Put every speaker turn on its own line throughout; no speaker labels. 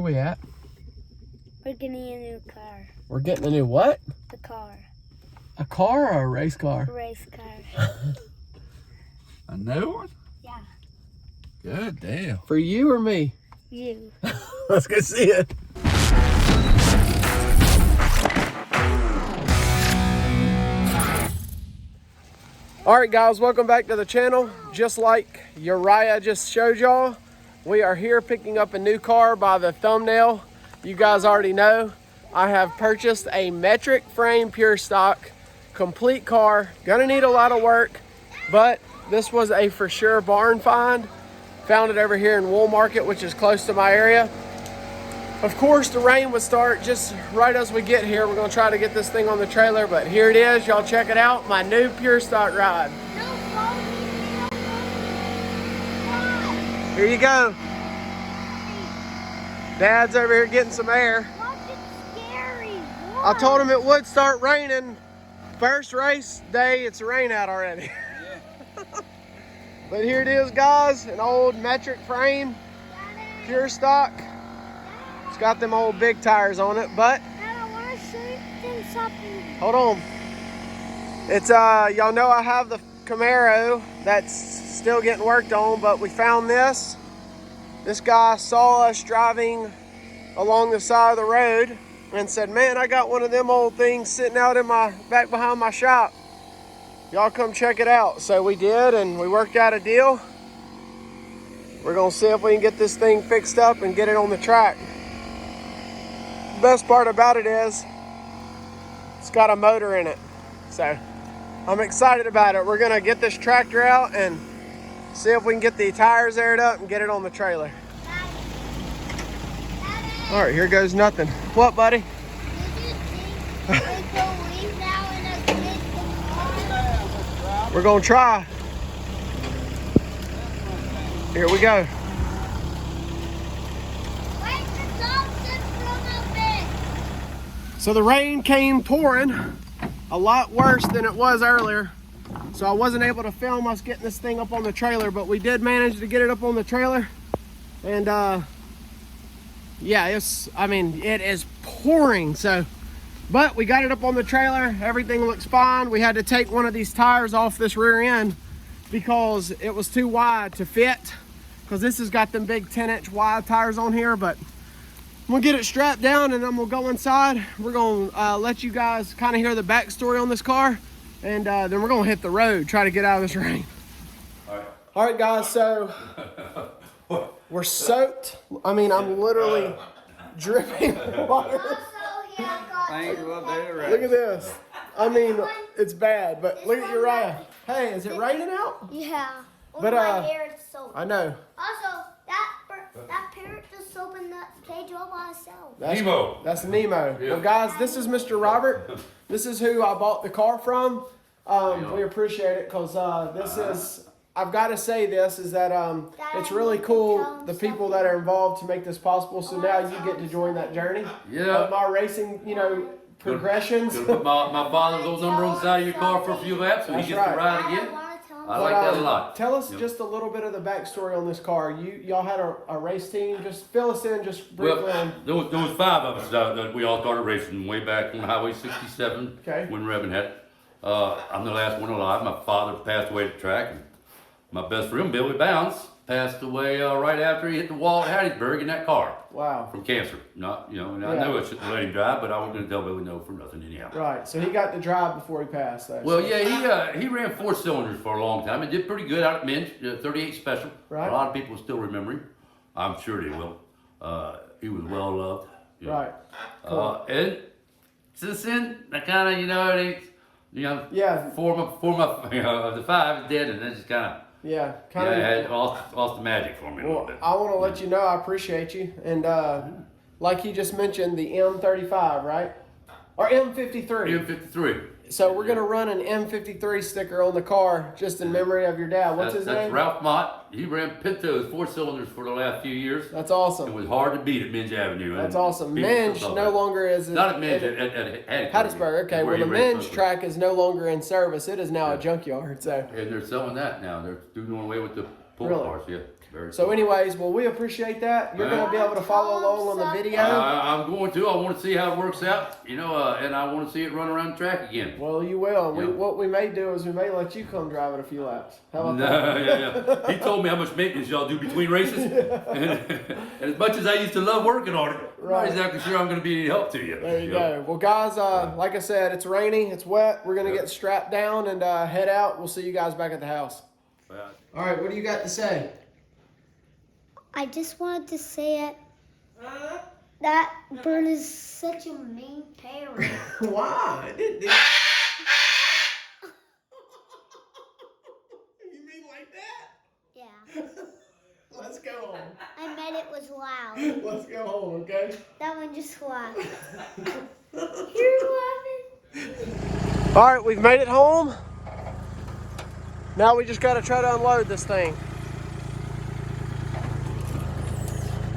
we at?
We're getting a new car.
We're getting a new what?
A car.
A car or a race car?
A race car.
A new one?
Yeah.
Good deal.
For you or me?
You.
Let's go see it. All right, guys, welcome back to the channel. Just like Uriah just showed y'all, we are here picking up a new car. By the thumbnail, you guys already know I have purchased a metric frame pure stock complete car. Gonna need a lot of work, but this was a for sure barn find. Found it over here in Wool Market, which is close to my area. Of course, the rain would start just right as we get here. We're gonna try to get this thing on the trailer, but here it is. Y'all check it out, my new pure stock ride. Here you go. Dad's over here getting some air.
Look, it's scary.
I told him it would start raining. First race day, it's rain out already. Yeah. But here it is, guys, an old metric frame, pure stock. It's got them old big tires on it, but
Dad, I want to show you something.
hold on. It's y'all know I have the Camaro that's still getting worked on, but we found this. This guy saw us driving along the side of the road and said, "Man, I got one of them old things sitting out in my back behind my shop. Y'all come check it out." So we did, and we worked out a deal. We're gonna see if we can get this thing fixed up and get it on the track. Best part about it is it's got a motor in it, so I'm excited about it. We're gonna get this tractor out and see if we can get the tires aired up and get it on the trailer. All right, here goes nothing. What, buddy?
Did you think we could leave now and get the car?
We're gonna try. Here we go.
Wait, the dog just from a bit.
So the rain came pouring, a lot worse than it was earlier. So I wasn't able to film us getting this thing up on the trailer, but we did manage to get it up on the trailer. And yeah, it is pouring. So, but we got it up on the trailer. Everything looks fine. We had to take one of these tires off this rear end because it was too wide to fit. Because this has got them big 10-inch wide tires on here, but I'm gonna get it strapped down and then we'll go inside. We're gonna let you guys kind of hear the backstory on this car, and then we're gonna hit the road, try to get out of this rain. All right, guys, so we're soaked. I mean, I'm literally dripping water. Look at this. I mean, it's bad, but look at Uriah. Hey, is it raining out?
Yeah.
But,
my hair is soaked.
I know.
Also, that parrot just opened the cage all by itself.
Nemo.
That's Nemo. Yeah. Well, guys, this is Mr. Robert. This is who I bought the car from. We appreciate it because this is, I've got to say this, is that it's really cool, the people that are involved to make this possible. So now you get to join that journey.
Yeah.
Of my racing, progressions.
Gonna put my father's old number on the side of your car for a few laps so he gets to ride again. I like that a lot.
Tell us just a little bit of the backstory on this car. Y'all had a race team. Just fill us in just briefly.
Well, there was 5 of us that we all started racing way back on Highway 67 when Revan had it. I'm the last one alive. My father passed away at the track. And my best friend, Billy Bounce, passed away right after he hit the wall at Hattiesburg in that car.
Wow.
From cancer. Not, and I know I shouldn't let him drive, but I wasn't going to tell Billy no for nothing anyhow.
Right. So he got to drive before he passed. Though,
well, yeah, he ran 4 cylinders for a long time. He did pretty good out at Minch, 38 Special.
Right.
A lot of people still remember him. I'm sure they will. He was well loved.
Yeah. Right. Cool.
And since then, I kind of,
yeah.
Four of the 5 is dead, and then just kind of.
Yeah,
it lost the magic for me a little bit.
I want to let you know I appreciate you. And like he just mentioned, the M35, right? Or M53.
M53.
So we're going to run an M53 sticker on the car just in memory of your dad. What's his name?
That's Ralph Mott. He ran Pintos 4 cylinders for the last few years.
That's awesome.
It was hard to beat at Minge Avenue.
That's awesome. Minge no longer is...
Not at Minge, at
Hattiesburg. Okay, well the Minge track is no longer in service. It is now a junkyard. So.
And they're selling that now. They're doing away with the pull cars, yeah.
So anyways, well, we appreciate that. You're going to be able to follow along on the video.
I'm going to. I want to see how it works out, you know, and I want to see it run around the track again.
Well, you will.
Yeah.
What we may do is we may let you come drive it a few laps. How about that?
Yeah. He told me how much maintenance y'all do between races. And as much as I used to love working on it, I'm not exactly sure I'm going to be any help to you.
There you go. Well, guys, like I said, it's raining, it's wet. We're going to get strapped down and head out. We'll see you guys back at the house. All right, what do you got to say?
I just wanted to say it. That bird is such a mean parent.
Why? You mean like that?
Yeah.
Let's go home.
I meant it was loud.
Let's go home, okay?
That one just laughed. You're laughing.
All right, we've made it home. Now we just got to try to unload this thing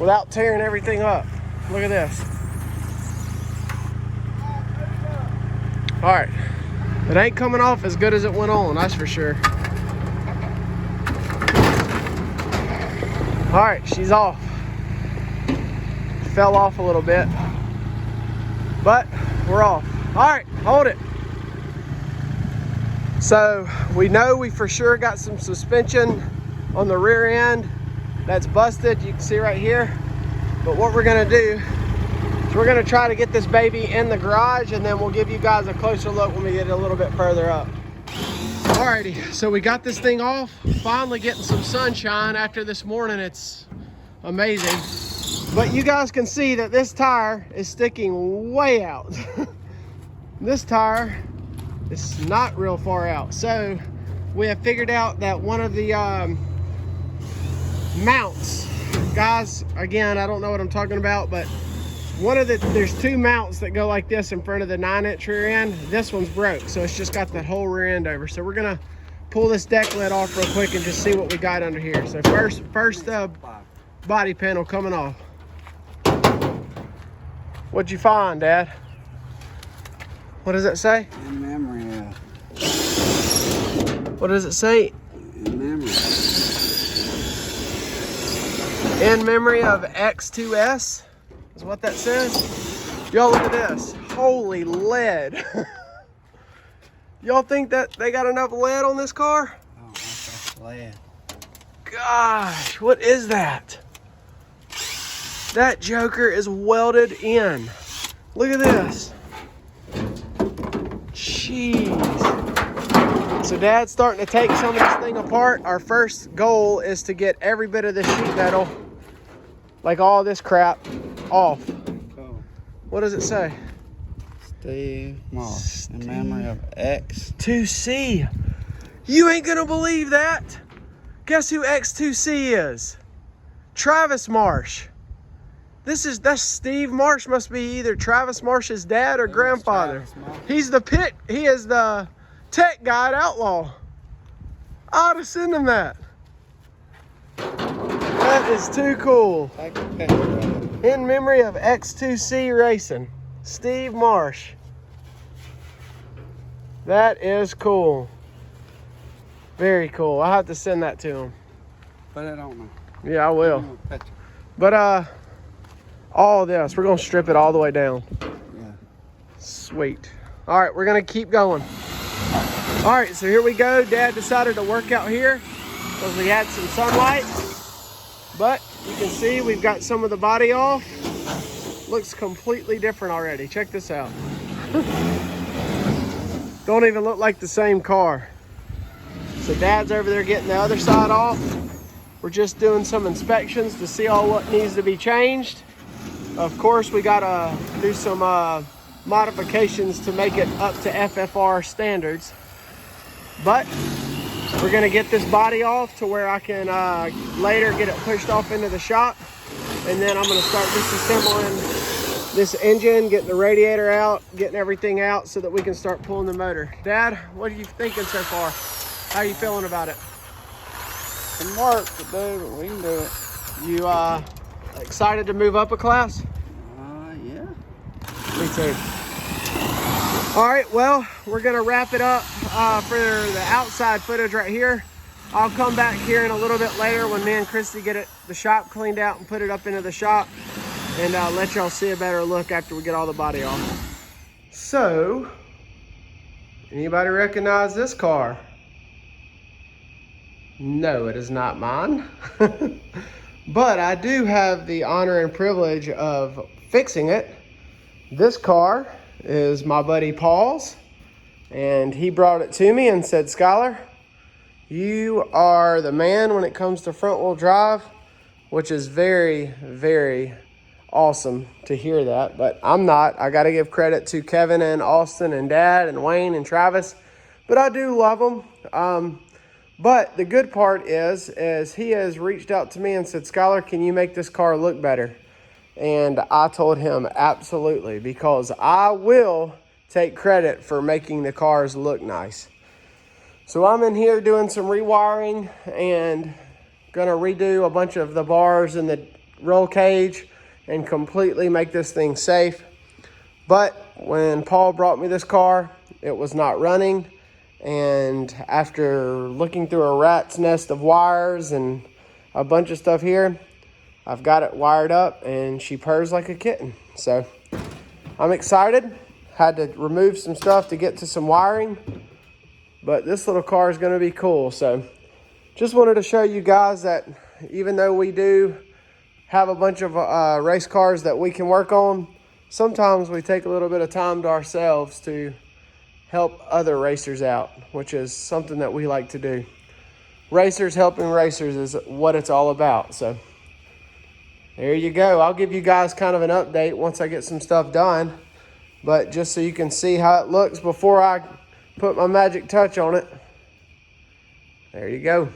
without tearing everything up. Look at this. All right, it ain't coming off as good as it went on, that's for sure. All right, she's off. Fell off a little bit, but we're off. All right, hold it. So we know we for sure got some suspension on the rear end that's busted. You can see right here. But what we're gonna do is we're gonna try to get this baby in the garage, and then we'll give you guys a closer look when we get a little bit further up. Alrighty, so we got this thing off. Finally getting some sunshine after this morning. It's amazing. But you guys can see that this tire is sticking way out. This tire is not real far out. So we have figured out that one of the mounts, guys, again, I don't know what I'm talking about, but there's two mounts that go like this in front of the 9-inch rear end. This one's broke, so it's just got that whole rear end over. So we're gonna pull this deck lid off real quick and just see what we got under here. So first body panel coming off. What'd you find, Dad? What does it say?
In memory of.
What does it say?
In memory.
In memory of X2S is what that says. Y'all look at this. Holy lead. Y'all think that they got enough lead on this car?
Oh, that's lead.
Gosh, what is that? That joker is welded in. Look at this. Jeez. So Dad's starting to take some of this thing apart. Our first goal is to get every bit of this sheet metal, like all this crap, off.
Cool.
What does it say?
Steve Moss. In memory of
X2C. You ain't gonna believe that. Guess who X2C is? Travis Marsh. That's Steve Marsh. Must be either Travis Marsh's dad or grandfather. He is the tech guy at Outlaw. I ought to send him that. That is too cool.
Take a picture of it.
In memory of X2C Racing, Steve Marsh. That is cool. Very cool. I'll have to send that to him.
Put it on there.
Yeah, I will.
Picture.
But all this, we're gonna strip it all the way down.
Yeah.
Sweet. All right, we're gonna keep going. All right, so here we go. Dad decided to work out here because we had some sunlight. But you can see we've got some of the body off. Looks completely different already. Check this out. Don't even look like the same car. So Dad's over there getting the other side off. We're just doing some inspections to see all what needs to be changed. Of course, we gotta do some modifications to make it up to FFR standards. But we're gonna get this body off to where I can later get it pushed off into the shop. And then I'm gonna start disassembling this engine, getting the radiator out, getting everything out so that we can start pulling the motor. Dad, what are you thinking so far? How are you feeling about it?
Some work to do, but we can do it.
You excited to move up a class?
Yeah.
Me too. All right, well, we're gonna wrap it up for the outside footage right here. I'll come back here in a little bit later when me and Christy get the shop cleaned out and put it up into the shop, and let y'all see a better look after we get all the body off. So, anybody recognize this car? No, it is not mine. But I do have the honor and privilege of fixing it. This car is my buddy Paul's, and he brought it to me and said, Skyler, you are the man when it comes to front wheel drive, which is very, very awesome to hear that, but I'm not. I got to give credit to Kevin and Austin and Dad and Wayne and Travis, but I do love them. But the good part is he has reached out to me and said, Skyler, can you make this car look better? And I told him absolutely, because I will take credit for making the cars look nice. So I'm in here doing some rewiring and gonna redo a bunch of the bars in the roll cage and completely make this thing safe. But when Paul brought me this car, it was not running. And after looking through a rat's nest of wires and a bunch of stuff here, I've got it wired up and she purrs like a kitten. So I'm excited. Had to remove some stuff to get to some wiring, but this little car is going to be cool. So just wanted to show you guys that even though we do have a bunch of race cars that we can work on, sometimes we take a little bit of time to ourselves to help other racers out, which is something that we like to do. Racers helping racers is what it's all about. So there you go. I'll give you guys kind of an update once I get some stuff done, but just so you can see how it looks before I put my magic touch on it. There you go.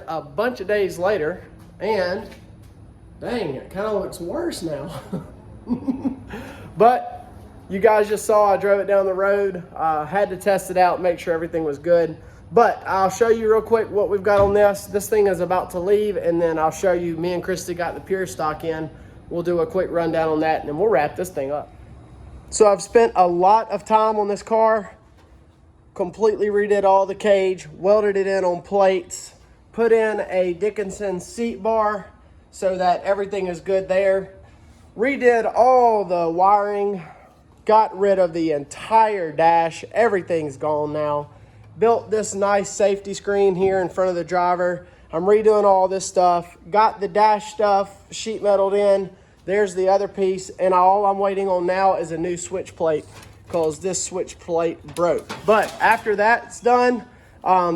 A bunch of days later, and dang, it kind of looks worse now. But you guys just saw I drove it down the road. Had to test it out, make sure everything was good. But I'll show you real quick what we've got on this. This thing is about to leave, and then I'll show you, me and Christy got the pure stock in. We'll do a quick rundown on that, and then we'll wrap this thing up. So I've spent a lot of time on this car. Completely redid all the cage, welded it in on plates, put in a Dickinson seat bar so that everything is good there. Redid all the wiring, got rid of the entire dash. Everything's gone now. Built this nice safety screen here in front of the driver. I'm redoing all this stuff. Got the dash stuff sheet metaled in. There's the other piece, and all I'm waiting on now is a new switch plate because this switch plate broke. But after that's done,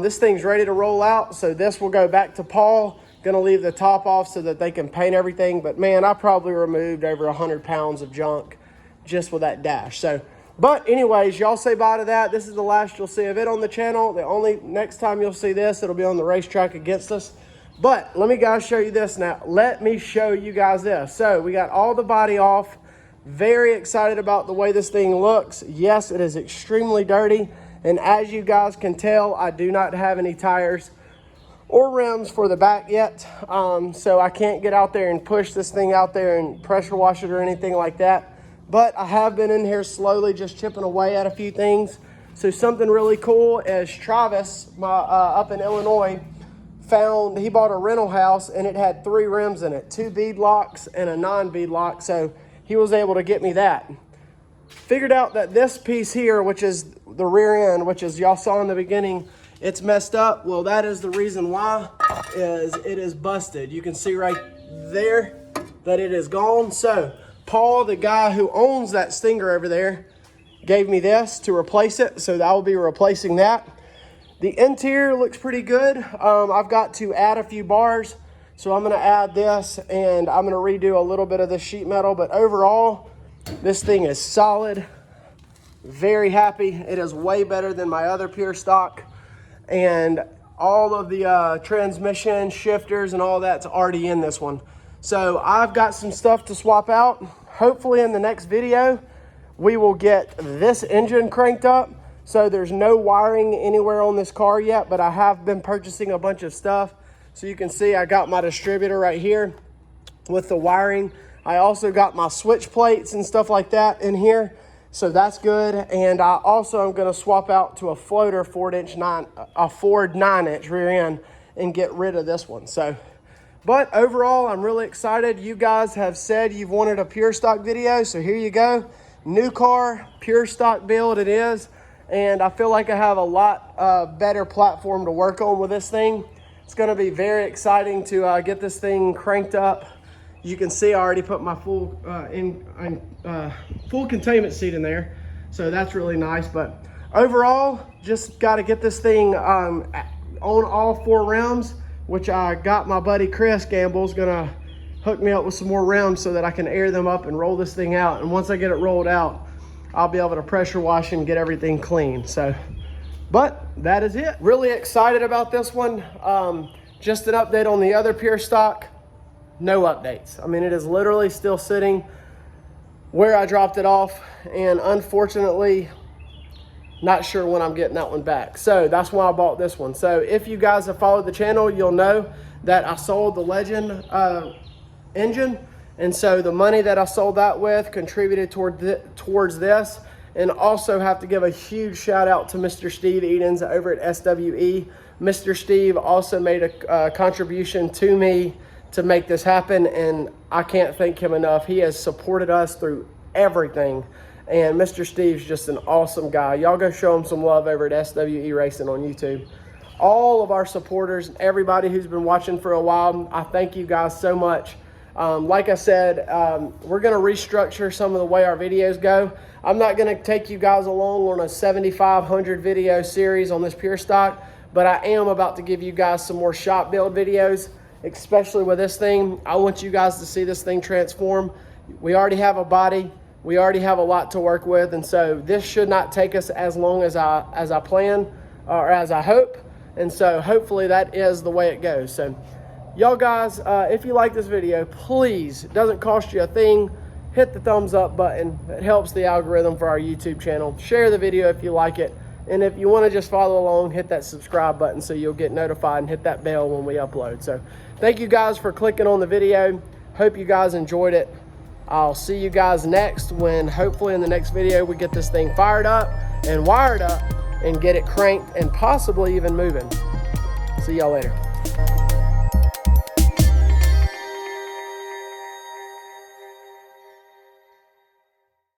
this thing's ready to roll out, so this will go back to Paul. Gonna leave the top off so that they can paint everything, but man, I probably removed over 100 pounds of junk just with that dash. So, but anyways, y'all say bye to that. This is the last you'll see of it on the channel. The only next time you'll see this, it'll be on the racetrack against us. But let me guys show you this now. Let me show you guys this. So we got all the body off. Very excited about the way this thing looks. Yes, it is extremely dirty. And as you guys can tell, I do not have any tires or rims for the back yet. So I can't get out there and push this thing out there and pressure wash it or anything like that. But I have been in here slowly just chipping away at a few things. So something really cool is Travis, up in Illinois, he bought a rental house and it had 3 rims in it, 2 bead locks and a non-bead lock. So he was able to get me that. Figured out that this piece here, which is the rear end, which is y'all saw in the beginning, it's messed up. Well, that is the reason why, is it is busted. You can see right there that it is gone. So Paul, the guy who owns that Stinger over there, gave me this to replace it. So I will be replacing that. The interior looks pretty good. I've got to add a few bars. So I'm gonna add this and I'm gonna redo a little bit of the sheet metal, but overall, this thing is solid. Very happy. It is way better than my other pure stock, and all of the transmission shifters and all that's already in this one. So I've got some stuff to swap out. Hopefully in the next video we will get this engine cranked up. So there's no wiring anywhere on this car yet, but I have been purchasing a bunch of stuff. So you can see I got my distributor right here with the wiring. I also got my switch plates and stuff like that in here. So that's good. And I also am going to swap out to a floater Ford 9-inch rear end and get rid of this one. So, but overall, I'm really excited. You guys have said you've wanted a pure stock video. So here you go. New car, pure stock build it is. And I feel like I have a lot better platform to work on with this thing. It's going to be very exciting to get this thing cranked up. You can see I already put my full containment seat in there, so that's really nice. But overall, just got to get this thing on all 4 rims, which I got my buddy Chris Gamble's gonna hook me up with some more rims so that I can air them up and roll this thing out. And once I get it rolled out, I'll be able to pressure wash and get everything clean. So, but that is it. Really excited about this one. Just an update on the other pure stock. No updates. I mean, it is literally still sitting where I dropped it off, and unfortunately, not sure when I'm getting that one back. So that's why I bought this one. So if you guys have followed the channel, you'll know that I sold the Legend engine, and so the money that I sold that with contributed towards this. And also have to give a huge shout out to Mr. Steve Edens over at SWE. Mr. Steve also made a contribution to me to make this happen, and I can't thank him enough. He has supported us through everything, and Mr. Steve's just an awesome guy. Y'all go show him some love over at SWE Racing on YouTube. All of our supporters, everybody who's been watching for a while, I thank you guys so much. Like I said, we're going to restructure some of the way our videos go. I'm not going to take you guys along on a 7,500 video series on this pure stock, but I am about to give you guys some more shop build videos, especially with this thing. I want you guys to see this thing transform. We already have a body. We already have a lot to work with, and so this should not take us as long as I plan or as I hope. And so hopefully that is the way it goes. So y'all guys, if you like this video, please, it doesn't cost you a thing, hit the thumbs up button. It helps the algorithm for our YouTube channel. Share the video if you like it. And if you want to just follow along, hit that subscribe button so you'll get notified, and hit that bell when we upload. So thank you guys for clicking on the video. Hope you guys enjoyed it. I'll see you guys next, when hopefully in the next video we get this thing fired up and wired up and get it cranked and possibly even moving. See y'all later.